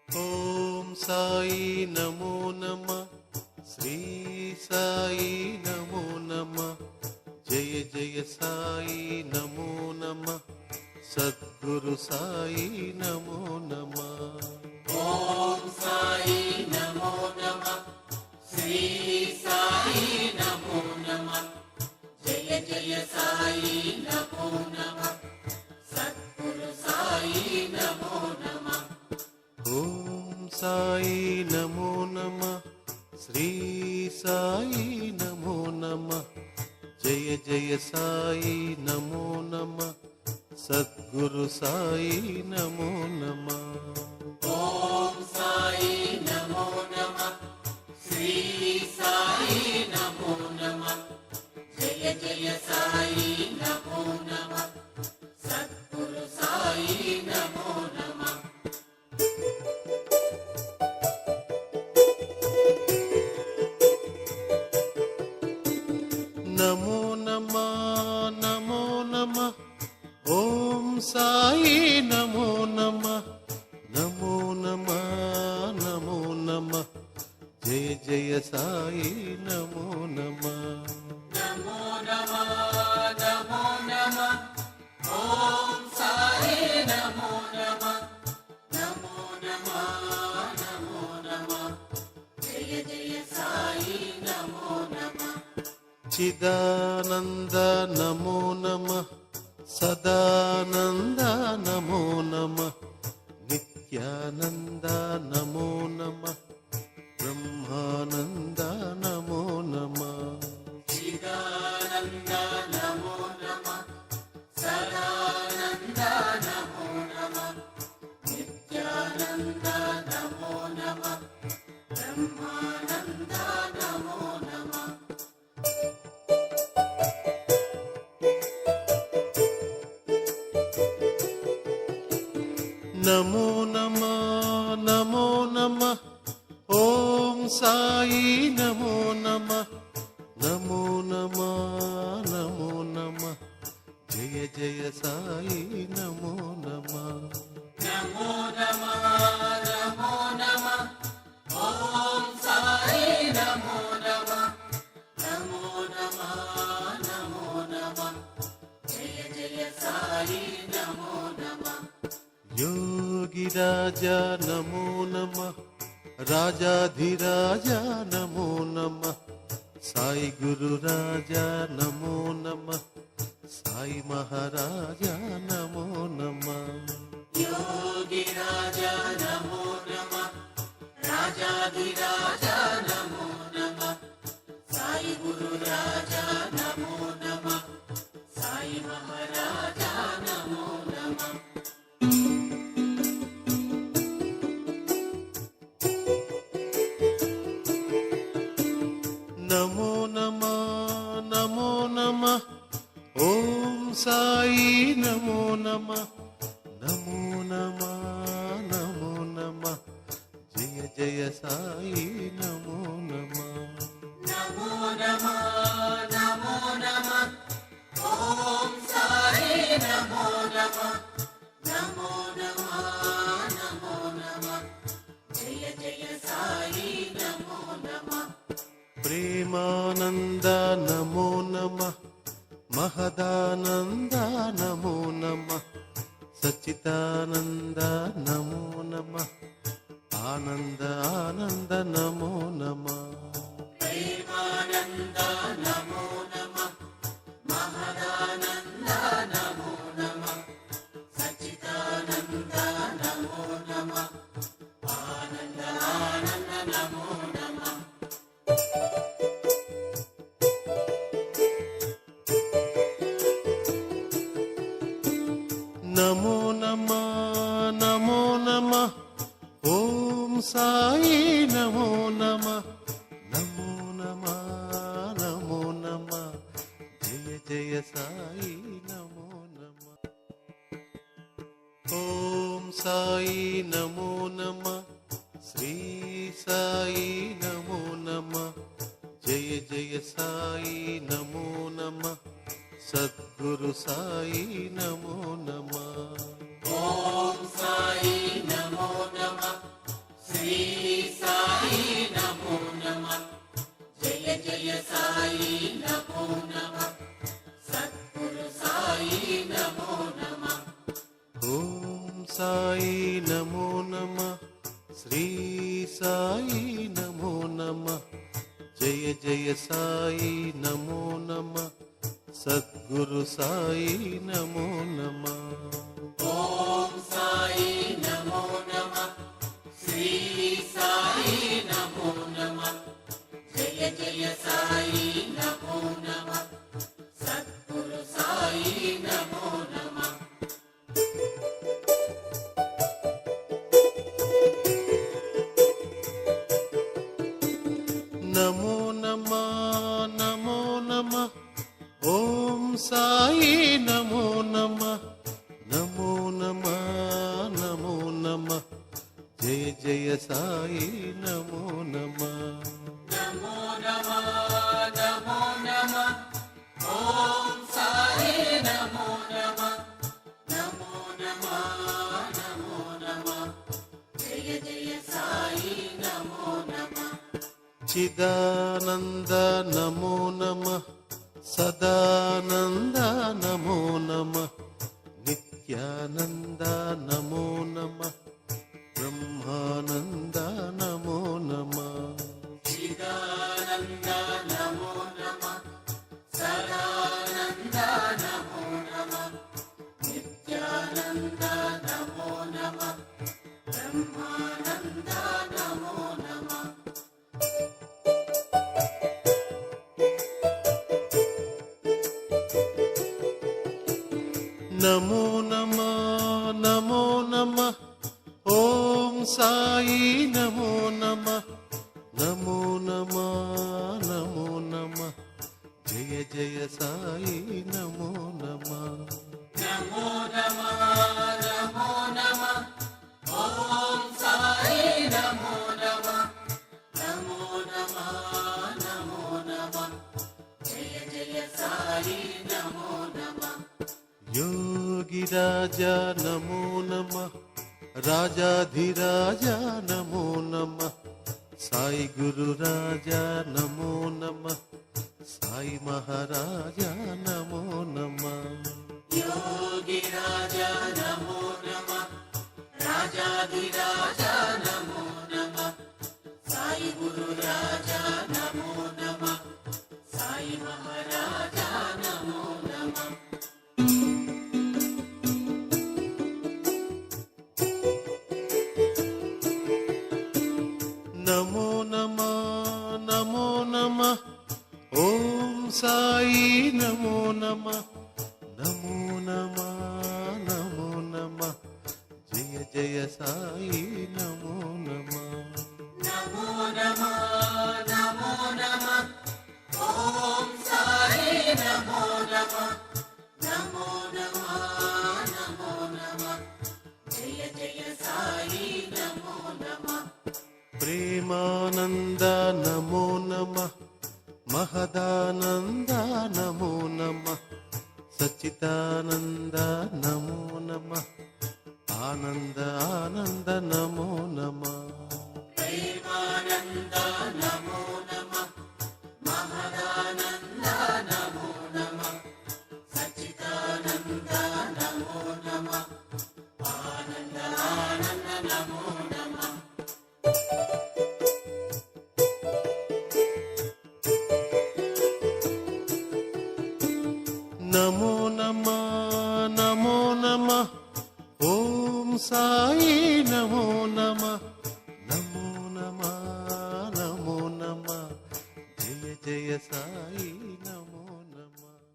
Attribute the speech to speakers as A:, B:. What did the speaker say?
A: ఓం సాయి నమో నమ, శ్రీ సాయి నమో నమ, జయ జయ సాయి నమో నమ, సద్గురు సాయి నమో నమ.
B: ఓం సాయి నమో నమ, శ్రీ సాయి నమో నమ, జయ జయ సాయి నమో నమ, సద్గురు సాయి నమో నమ.
A: ఓం సాయి నమో నమ, శ్రీ సాయి నమో నమ, జయ జయ సాయి నమో నమ, సద్గురు సాయి నమో నమ.
B: ఓం సాయి నమో నమ, శ్రీ సాయి నమో నమ, జయ జయ సాయి నమో నమ, సద్గురు సాయి నమో నమ.
A: నమో నమ నమో నమ, ఓం సాయి నమో నమ, నమో నమ నమో నమ, జయ జయ సాయి నమో నమ.
B: నమో నమ నమో నమ, ఓం సాయి నమో నమ, నమో నమ నమో నమ, జయ జయ సాయి నమో నమ.
A: చిదానంద నమో నమ, సదానంద నమో నమ, నిత్యానంద నమో నమ, బ్రహ్మానంద నమో నమ.
B: చిదానంద నమో నమ, సదానంద నమో నమ, నిత్యానంద నమో నమ, బ్రహ్మానంద నమో నమ.
A: నమో నమ నమో నమ, ఓం సాయి నమో నమ, నమో నమ నమో నమ, జయ జయ సాయి నమో నమ.
B: నమో నమ నమో నమ, ఓం సాయి నమో నమ, నమో నమ నమో నమ, జయ జయ సాయి నమో నమ.
A: యోగిరాజ నమో నమ, రాజాధిరాజ నమో నమ, సాయి గురు రాజా నమో నమ, సాయి మహారాజ నమో నమ.
B: యోగి రాజా నమో నమ, రాజాధిరాజ నమో నమ, సాయి గురు రాజా నమో నమ, సాయి మహారాజా నమో నమ.
A: నమో నమ నమో నమ, ఓం సాయి నమో నమ, నమో నమ నమో నమ, జయ జయ సాయి నమో నమ.
B: నమో నమ నమో నమ, ఓం సాయి నమో నమ, నమో నమ నమో నమ, జయ జయ సాయి నమో నమ.
A: ప్రేమానంద నమో నమ, మహదానంద నమో నమ, సచ్చిదానంద నమో నమ, ఆనంద ఆనంద నమో నమ.
B: ప్రేమానంద నమో నమ, మహదానంద నమో నమ, సచ్చిదానంద నమో నమ, ఆనంద ఆనంద నమో నమ.
A: నమో నమ నమో నమ, ఓం సాయి నమో నమ, నమో నమ నమో నమ, జయ జయ సాయి నమో నమ. ఓం సాయి నమో నమ, శ్రీ సాయి నమో నమ, జయ జయ సాయి నమో నమ, సద్గురు సాయి నమో నమ.
B: ఓం సాయి నమో నమ,
A: సాయి నమో నమ శ్రీ సాయి నమో నమ జయ జయ సాయి నమో నమ సద్గురు సాయి నమో నమ
B: ఓం సాయి నమో నమ శ్రీ సాయి నమో నమ జయ జయ సాయి నమో నమ సద్గురు సాయి నమో నమ
A: నమో నమ నమో నమ ఓం సాయి నమో నమ నమో నమ నమో నమ జయ జయ సాయి నమో నమ
B: నమో నమ నమో నమ ఓం సాయి నమో నమ నమో నమ నమో నమ జయ జయ సాయి నమో నమ
A: చిదానంద నమో నమ సదానంద నమో నమ నిత్యానంద నమో నమ బ్రహ్మానంద నమో నమ
B: చిదానంద నమో నమ సదానంద నమో నమ నిత్యానంద నమో నమ బ్రహ్మానంద నమో నమ
A: నమో నమ నమో నమ ఓం సాయి నమో నమ నమో నమ నమో నమ జయ జయ సాయి నమో నమ
B: నమో నమ నమో నమ ఓం సాయి నమో నమ నమో నమ నమో నమ జయ జయ సాయి నమో నమ
A: యోగి రాజా నమో నమ రాజాధిరాజ నమో నమ సాయి గురు రాజా నమో నమ సాయి మహారాజా నమో నమ
B: యోగి రాజా నమో నమ రాజాధిరాజ నమో నమ సాయి గురు రాజా నమో నమ సాయి మహారాజా నమో నమ
A: నమో నమ నమో నమ ఓం సాయి నమో నమ నమో నమ నమో నమ జయ జయ సాయి నమో నమ
B: నమో నమ నమో నమ ఓం సాయి నమో నమ నమో నమ నమో నమ జయ జయ సాయి నమో నమ
A: ప్రేమానంద నమో నమ మహదానంద నమో నమ సచ్చిదానంద నమో నమ ఆనంద ఆనంద నమో నమ
B: ప్రేమానంద నమో నమ మహదానంద నమో నమ సచ్చిదానంద నమో నమ ఆనంద ఆనంద నమో నమ
A: నమో నమ నమో నమ ఓం సాయి నమో